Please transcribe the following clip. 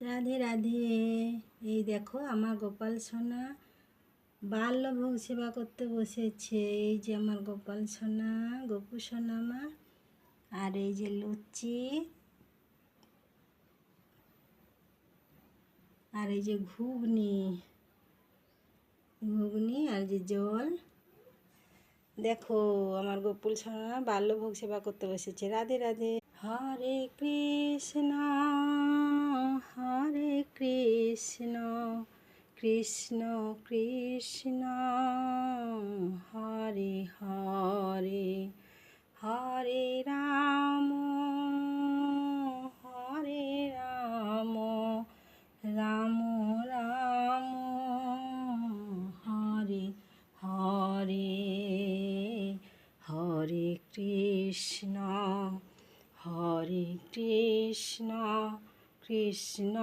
রাধে রাধে। এই দেখো আমার গোপাল সোনা বাল্যভোগ সেবা করতে বসেছে। এই যে আমার গোপাল সোনা, গোপু সোনা আমার। আর এই যে লুচি, আর এই যে ঘুগনি ঘুগনি আর যে জল। দেখো আমার গোপুল সোনা বাল্যভোগ সেবা করতে বসেছে। রাধে রাধে। হরে কৃষ্ণ হরে কৃষ্ণ কৃষ্ণ কৃষ্ণ হরে হরে হরে রাম রাম রাম হরে হরে হরে কৃষ্ণ কৃষ্ণ